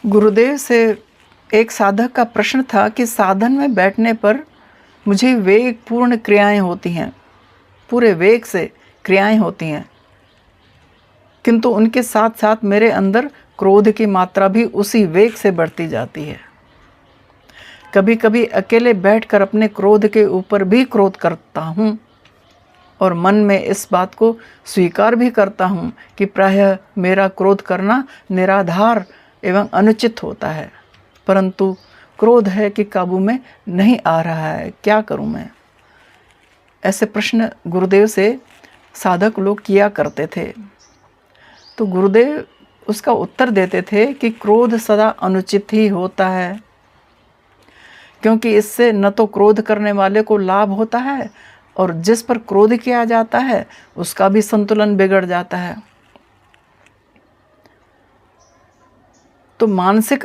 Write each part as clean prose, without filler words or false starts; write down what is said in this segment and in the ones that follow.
गुरुदेव से एक साधक का प्रश्न था कि साधन में बैठने पर मुझे वेगपूर्ण क्रियाएं होती हैं, पूरे वेग से क्रियाएं होती हैं, किंतु उनके साथ साथ मेरे अंदर क्रोध की मात्रा भी उसी वेग से बढ़ती जाती है। कभी कभी अकेले बैठकर अपने क्रोध के ऊपर भी क्रोध करता हूँ और मन में इस बात को स्वीकार भी करता हूँ कि प्रायः मेरा क्रोध करना निराधार एवं अनुचित होता है, परंतु क्रोध है कि काबू में नहीं आ रहा है, क्या करूँ मैं। ऐसे प्रश्न गुरुदेव से साधक लोग किया करते थे। तो गुरुदेव उसका उत्तर देते थे कि क्रोध सदा अनुचित ही होता है, क्योंकि इससे न तो क्रोध करने वाले को लाभ होता है और जिस पर क्रोध किया जाता है उसका भी संतुलन बिगड़ जाता है। तो मानसिक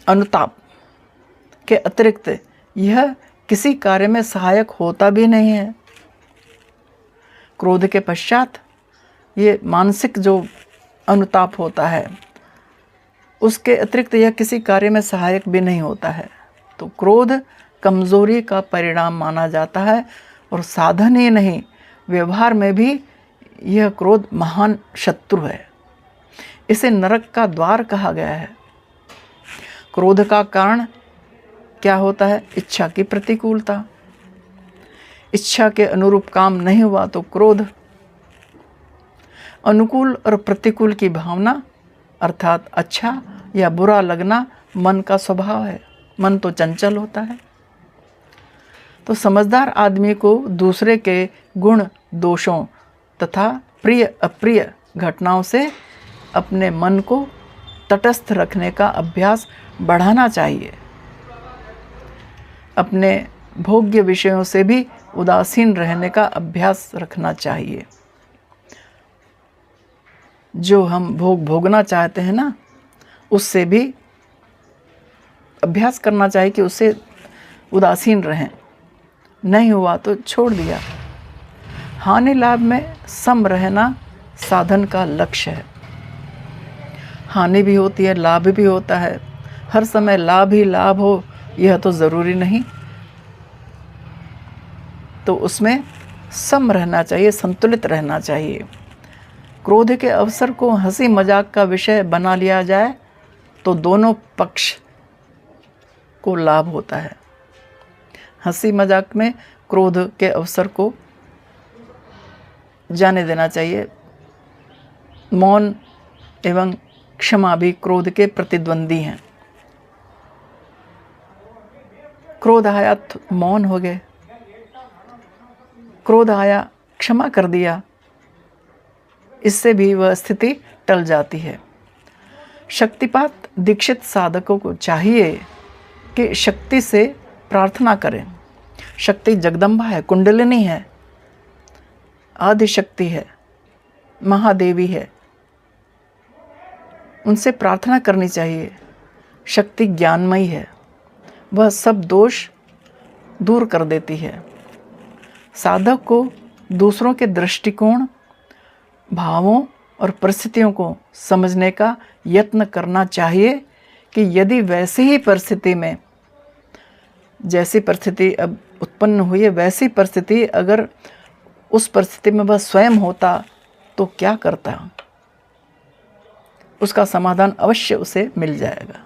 अनुताप के अतिरिक्त यह किसी कार्य में सहायक होता भी नहीं है। क्रोध के पश्चात ये मानसिक जो अनुताप होता है उसके अतिरिक्त यह किसी कार्य में सहायक भी नहीं होता है। तो क्रोध कमज़ोरी का परिणाम माना जाता है और साधन ही नहीं, व्यवहार में भी यह क्रोध महान शत्रु है। इसे नरक का द्वार कहा गया है। क्रोध का कारण क्या होता है? इच्छा की प्रतिकूलता। इच्छा के अनुरूप काम नहीं हुआ तो क्रोध। अनुकूल और प्रतिकूल की भावना अर्थात अच्छा या बुरा लगना मन का स्वभाव है। मन तो चंचल होता है। तो समझदार आदमी को दूसरे के गुण दोषों तथा प्रिय अप्रिय घटनाओं से अपने मन को तटस्थ रखने का अभ्यास बढ़ाना चाहिए। अपने भोग्य विषयों से भी उदासीन रहने का अभ्यास रखना चाहिए। जो हम भोगना चाहते हैं ना, उससे भी अभ्यास करना चाहिए कि उससे उदासीन रहें। नहीं हुआ तो छोड़ दिया। हानि लाभ में सम रहना साधन का लक्ष्य है। हानि भी होती है, लाभ भी होता है। हर समय लाभ ही लाभ हो यह तो ज़रूरी नहीं। तो उसमें सम रहना चाहिए, संतुलित रहना चाहिए। क्रोध के अवसर को हंसी मजाक का विषय बना लिया जाए तो दोनों पक्ष को लाभ होता है। हंसी मजाक में क्रोध के अवसर को जाने देना चाहिए। मौन एवं क्षमा भी क्रोध के प्रतिद्वंदी हैं। क्रोध आया तो मौन हो गए, क्रोध आया क्षमा कर दिया, इससे भी वह स्थिति टल जाती है। शक्तिपात दीक्षित साधकों को चाहिए कि शक्ति से प्रार्थना करें। शक्ति जगदम्बा है, कुंडलिनी है, आदि शक्ति है, महादेवी है, उनसे प्रार्थना करनी चाहिए। शक्ति ज्ञानमयी है, वह सब दोष दूर कर देती है। साधक को दूसरों के दृष्टिकोण, भावों और परिस्थितियों को समझने का यत्न करना चाहिए कि यदि वैसी ही परिस्थिति में, जैसी परिस्थिति अब उत्पन्न हुई है, वैसी परिस्थिति अगर उस परिस्थिति में वह स्वयं होता तो क्या करता? उसका समाधान अवश्य उसे मिल जाएगा।